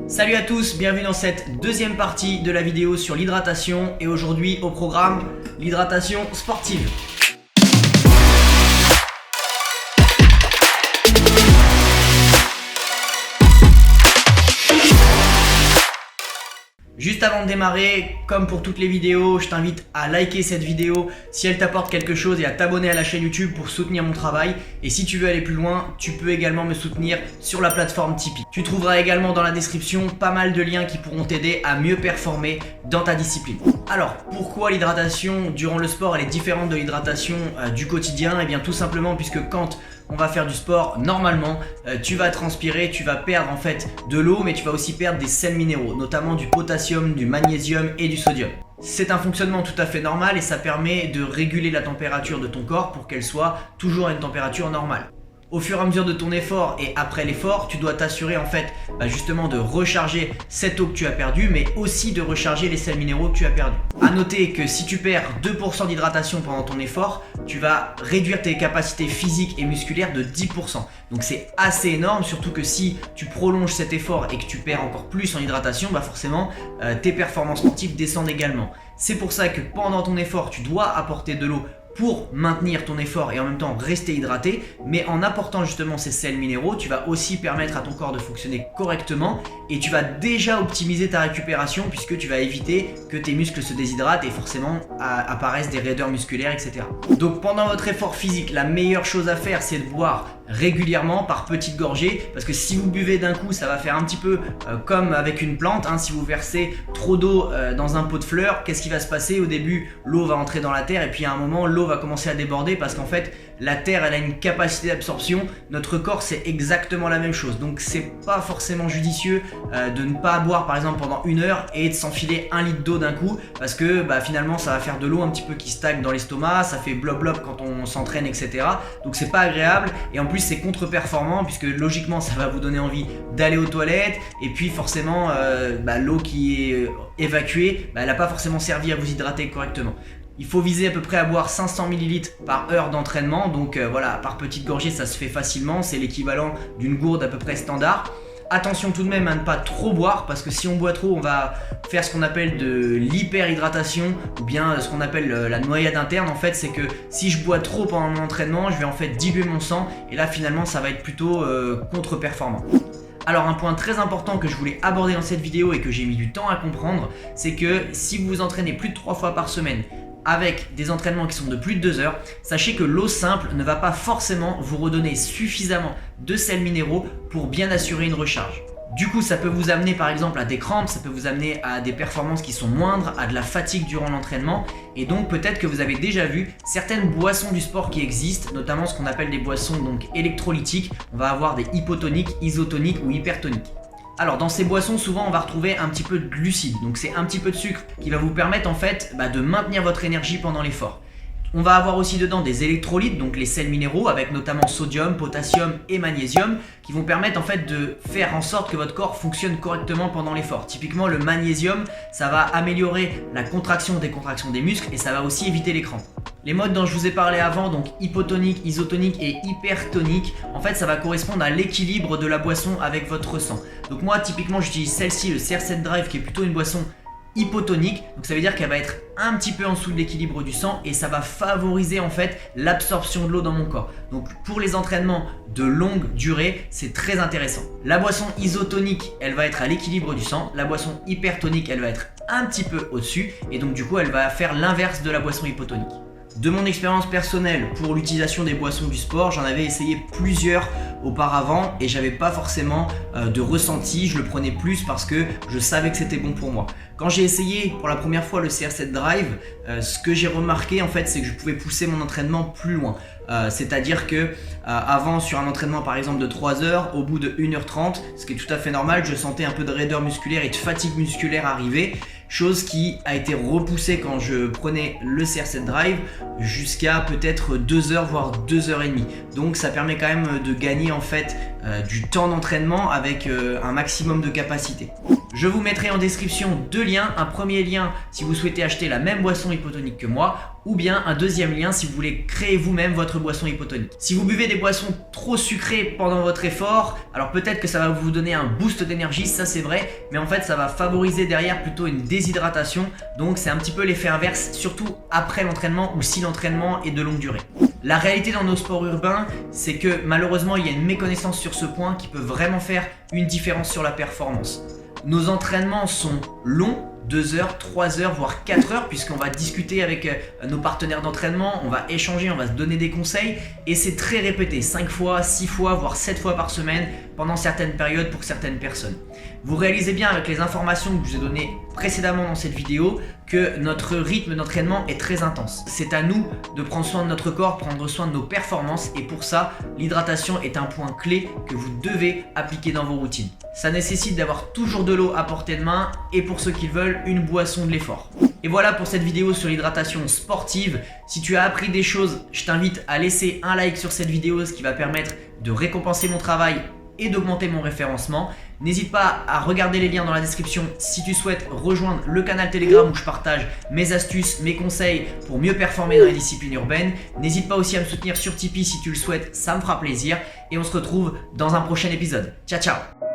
Salut à tous, bienvenue dans cette deuxième partie de la vidéo sur l'hydratation et aujourd'hui au programme l'hydratation sportive. Juste avant de démarrer, comme pour toutes les vidéos, je t'invite à liker cette vidéo si elle t'apporte quelque chose et à t'abonner à la chaîne YouTube pour soutenir mon travail. Et si tu veux aller plus loin, tu peux également me soutenir sur la plateforme Tipeee. Tu trouveras également dans la description pas mal de liens qui pourront t'aider à mieux performer dans ta discipline. Alors, pourquoi l'hydratation durant le sport elle est différente de l'hydratation du quotidien? Eh bien tout simplement puisque quand on va faire du sport, normalement, tu vas transpirer, tu vas perdre en fait de l'eau, mais tu vas aussi perdre des sels minéraux, notamment du potassium, du magnésium et du sodium. C'est un fonctionnement tout à fait normal et ça permet de réguler la température de ton corps pour qu'elle soit toujours à une température normale. Au fur et à mesure de ton effort et après l'effort, tu dois t'assurer en fait justement de recharger cette eau que tu as perdue, mais aussi de recharger les sels minéraux que tu as perdus. A noter que si tu perds 2% d'hydratation pendant ton effort, tu vas réduire tes capacités physiques et musculaires de 10%. Donc c'est assez énorme, surtout que si tu prolonges cet effort et que tu perds encore plus en hydratation, forcément tes performances sportives descendent également. C'est pour ça que pendant ton effort, tu dois apporter de l'eau pour maintenir ton effort et en même temps rester hydraté, mais en apportant justement ces sels minéraux, tu vas aussi permettre à ton corps de fonctionner correctement et tu vas déjà optimiser ta récupération puisque tu vas éviter que tes muscles se déshydratent et forcément apparaissent des raideurs musculaires, etc. Donc pendant votre effort physique, la meilleure chose à faire, c'est de boire régulièrement par petites gorgées, parce que si vous buvez d'un coup, ça va faire un petit peu comme avec une plante, si vous versez trop d'eau dans un pot de fleurs, qu'est-ce qui va se passer? Au début, l'eau va entrer dans la terre et puis à un moment, l'eau va commencer à déborder parce qu'en fait, la terre, elle a une capacité d'absorption. Notre corps, c'est exactement la même chose. Donc, c'est pas forcément judicieux de ne pas boire, par exemple, pendant 1 heure et de s'enfiler 1 litre d'eau d'un coup parce que finalement, ça va faire de l'eau un petit peu qui stagne dans l'estomac, ça fait blob blob quand on s'entraîne, etc. Donc, c'est pas agréable et en plus, c'est contre-performant puisque logiquement, ça va vous donner envie d'aller aux toilettes et puis forcément, l'eau qui est évacuée, elle n'a pas forcément servi à vous hydrater correctement. Il faut viser à peu près à boire 500 ml par heure d'entraînement, donc voilà, par petite gorgée ça se fait facilement, c'est l'équivalent d'une gourde à peu près standard. Attention tout de même à ne pas trop boire parce que si on boit trop on va faire ce qu'on appelle de l'hyperhydratation ou bien ce qu'on appelle la noyade interne. En fait c'est que si je bois trop pendant mon entraînement je vais en fait diluer mon sang et là finalement ça va être plutôt contre-performant. Alors un point très important que je voulais aborder dans cette vidéo et que j'ai mis du temps à comprendre, c'est que si vous vous entraînez plus de 3 fois par semaine avec des entraînements qui sont de plus de 2 heures, sachez que l'eau simple ne va pas forcément vous redonner suffisamment de sels minéraux pour bien assurer une recharge. Du coup, ça peut vous amener par exemple à des crampes, ça peut vous amener à des performances qui sont moindres, à de la fatigue durant l'entraînement et donc peut-être que vous avez déjà vu certaines boissons du sport qui existent, notamment ce qu'on appelle des boissons donc électrolytiques. On va avoir des hypotoniques, isotoniques ou hypertoniques. Alors dans ces boissons souvent on va retrouver un petit peu de glucides, donc c'est un petit peu de sucre qui va vous permettre en fait de maintenir votre énergie pendant l'effort. On va avoir aussi dedans des électrolytes, donc les sels minéraux avec notamment sodium, potassium et magnésium qui vont permettre en fait de faire en sorte que votre corps fonctionne correctement pendant l'effort. Typiquement le magnésium, ça va améliorer la contraction des contractions des muscles et ça va aussi éviter les crampes. Les modes dont je vous ai parlé avant, donc hypotonique, isotonique et hypertonique, en fait ça va correspondre à l'équilibre de la boisson avec votre sang. Donc moi typiquement j'utilise celle-ci, le CR7 Drive qui est plutôt une boisson hypotonique, donc ça veut dire qu'elle va être un petit peu en dessous de l'équilibre du sang et ça va favoriser en fait l'absorption de l'eau dans mon corps. Donc pour les entraînements de longue durée, c'est très intéressant. La boisson isotonique, elle va être à l'équilibre du sang, la boisson hypertonique, elle va être un petit peu au-dessus et donc du coup elle va faire l'inverse de la boisson hypotonique. De mon expérience personnelle pour l'utilisation des boissons du sport, j'en avais essayé plusieurs auparavant et j'avais pas forcément de ressenti, je le prenais plus parce que je savais que c'était bon pour moi. Quand j'ai essayé pour la première fois le CR7 Drive, ce que j'ai remarqué en fait c'est que je pouvais pousser mon entraînement plus loin. C'est-à-dire que avant sur un entraînement par exemple de 3 heures, au bout de 1h30, ce qui est tout à fait normal, je sentais un peu de raideur musculaire et de fatigue musculaire arriver. Chose qui a été repoussée quand je prenais le CR7 Drive jusqu'à peut-être 2 heures voire 2 heures et demie. Donc ça permet quand même de gagner en fait du temps d'entraînement avec un maximum de capacité. Je vous mettrai en description deux liens. Un premier lien si vous souhaitez acheter la même boisson hypotonique que moi, ou bien un deuxième lien si vous voulez créer vous-même votre boisson hypotonique. Si vous buvez des boissons trop sucrées pendant votre effort, alors peut-être que ça va vous donner un boost d'énergie, ça c'est vrai, mais en fait ça va favoriser derrière plutôt une déshydratation, donc c'est un petit peu l'effet inverse, surtout après l'entraînement ou si l'entraînement est de longue durée. La réalité dans nos sports urbains, c'est que malheureusement il y a une méconnaissance sur ce point qui peut vraiment faire une différence sur la performance. Nos entraînements sont longs, 2 heures, 3 heures, voire 4 heures, puisqu'on va discuter avec nos partenaires d'entraînement, on va échanger, on va se donner des conseils, et c'est très répété, 5 fois, 6 fois, voire 7 fois par semaine, pendant certaines périodes pour certaines personnes. Vous réalisez bien avec les informations que je vous ai données précédemment dans cette vidéo que notre rythme d'entraînement est très intense. C'est à nous de prendre soin de notre corps, prendre soin de nos performances, et pour ça, l'hydratation est un point clé que vous devez appliquer dans vos routines. Ça nécessite d'avoir toujours de l'eau à portée de main, et pour ceux qui veulent, une boisson de l'effort. Et voilà pour cette vidéo sur l'hydratation sportive. Si tu as appris des choses, je t'invite à laisser un like sur cette vidéo, ce qui va permettre de récompenser mon travail et d'augmenter mon référencement. N'hésite pas à regarder les liens dans la description si tu souhaites rejoindre le canal Telegram où je partage mes astuces, mes conseils pour mieux performer dans les disciplines urbaines. N'hésite pas aussi à me soutenir sur Tipeee si tu le souhaites, ça me fera plaisir. Et on se retrouve dans un prochain épisode. Ciao ciao!